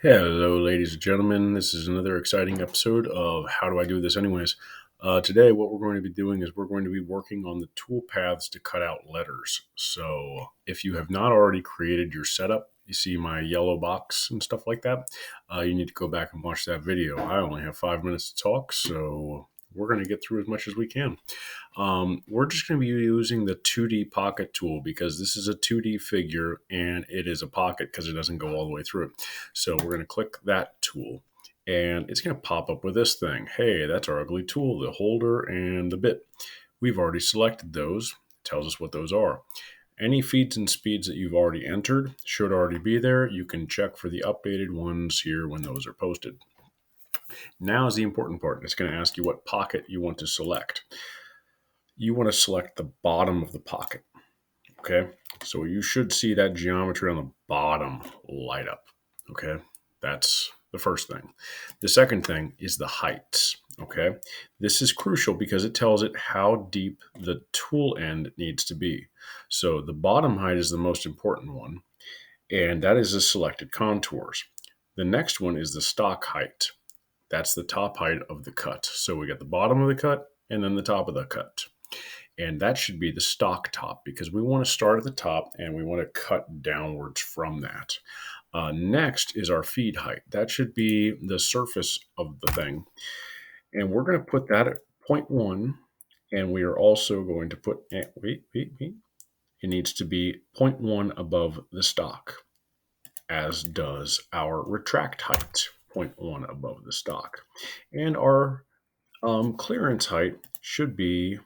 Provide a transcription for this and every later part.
Hello, ladies and gentlemen. This is another exciting episode of How Do I Do This Anyways? Today, what we're going to be doing is we're going to be working on the tool paths to cut out letters. So, if you have not already created your setup, you see my yellow box and stuff like that, you need to go back and watch that video. I only have 5 minutes to talk, so we're going to get through as much as we can. We're just going to be using the 2D pocket tool because this is a 2D figure and it is a pocket because it doesn't go all the way through it. So we're going to click that tool and it's going to pop up with this thing. Hey, that's our ugly tool, the holder and the bit. We've already selected those. It tells us what those are. Any feeds and speeds that you've already entered should already be there. You can check for the updated ones here when those are posted. Now is the important part. It's going to ask you what pocket you want to select. You want to select the bottom of the pocket. Okay, so you should see that geometry on the bottom light up. Okay, that's the first thing. The second thing is the heights. Okay, this is crucial because it tells it how deep the tool end needs to be. So the bottom height is the most important one, and that is the selected contours. The next one is the stock height. That's the top height of the cut. So we got the bottom of the cut and then the top of the cut. And that should be the stock top because we want to start at the top and we want to cut downwards from that. Next is our feed height. That should be the surface of the thing. And we're going to put that at 0.1. And we are also going to put, wait. It needs to be 0.1 above the stock, as does our retract height, 0.1 above the stock. And our clearance height should be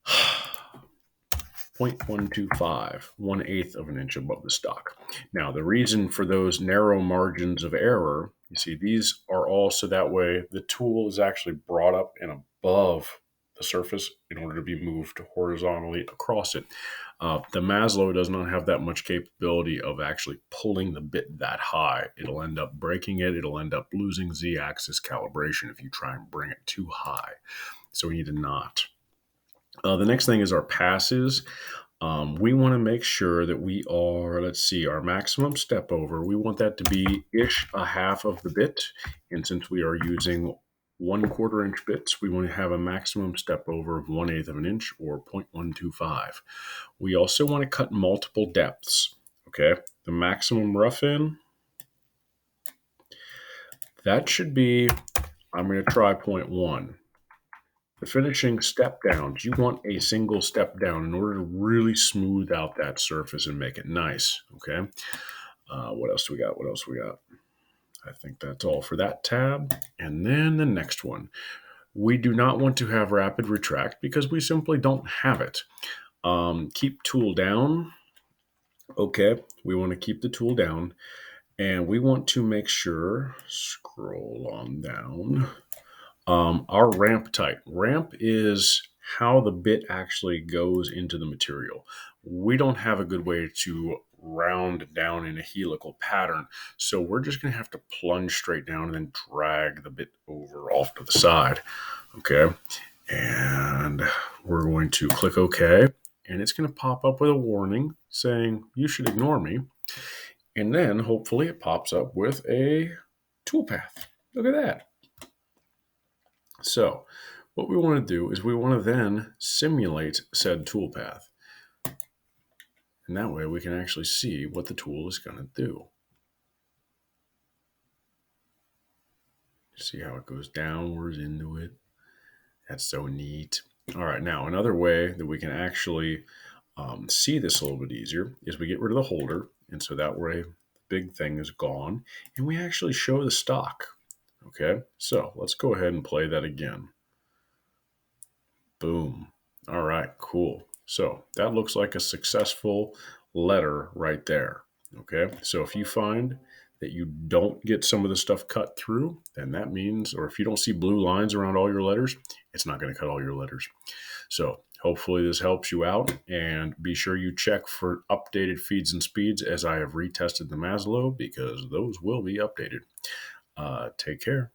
0.125, 1/8 of an inch above the stock. Now, the reason for those narrow margins of error, you see, these are all so that way the tool is actually brought up and above the surface in order to be moved horizontally across it. The Maslow does not have that much capability of actually pulling the bit that high. It'll end up breaking it. It'll end up losing Z-axis calibration if you try and bring it too high. So we need a knot. The next thing is our passes. We want to make sure that we are, our maximum step over. We want that to be a half of the bit. And since we are using 1/4 inch bits, we want to have a maximum step over of 1/8 of an inch or 0.125. We also want to cut multiple depths. Okay. The maximum rough in, that should be, I'm going to try 0.1. The finishing step downs, you want a single step down in order to really smooth out that surface and make it nice. Okay. What else do we got? I think that's all for that tab. And then the next one. We do not want to have rapid retract because we simply don't have it. Keep tool down. Okay. We want to keep the tool down. And we want to make sure, scroll on down. Our ramp type. Ramp is how the bit actually goes into the material. We don't have a good way to round down in a helical pattern, so we're just going to have to plunge straight down and then drag the bit over off to the side. Okay, and we're going to click OK, and it's going to pop up with a warning saying you should ignore me, and then hopefully it pops up with a toolpath. Look at that. So what we want to do is we want to then simulate said toolpath. And that way we can actually see what the tool is going to do. See how it goes downwards into it. That's so neat. All right, now another way that we can actually see this a little bit easier is we get rid of the holder. And so that way the big thing is gone. And we actually show the stock. Okay, so let's go ahead and play that again. Boom. All right, cool. So that looks like a successful letter right there. Okay, so if you find that you don't get some of the stuff cut through, then that means, or if you don't see blue lines around all your letters, it's not going to cut all your letters. So hopefully this helps you out, and be sure you check for updated feeds and speeds as I have retested the Maslow because those will be updated. Take care.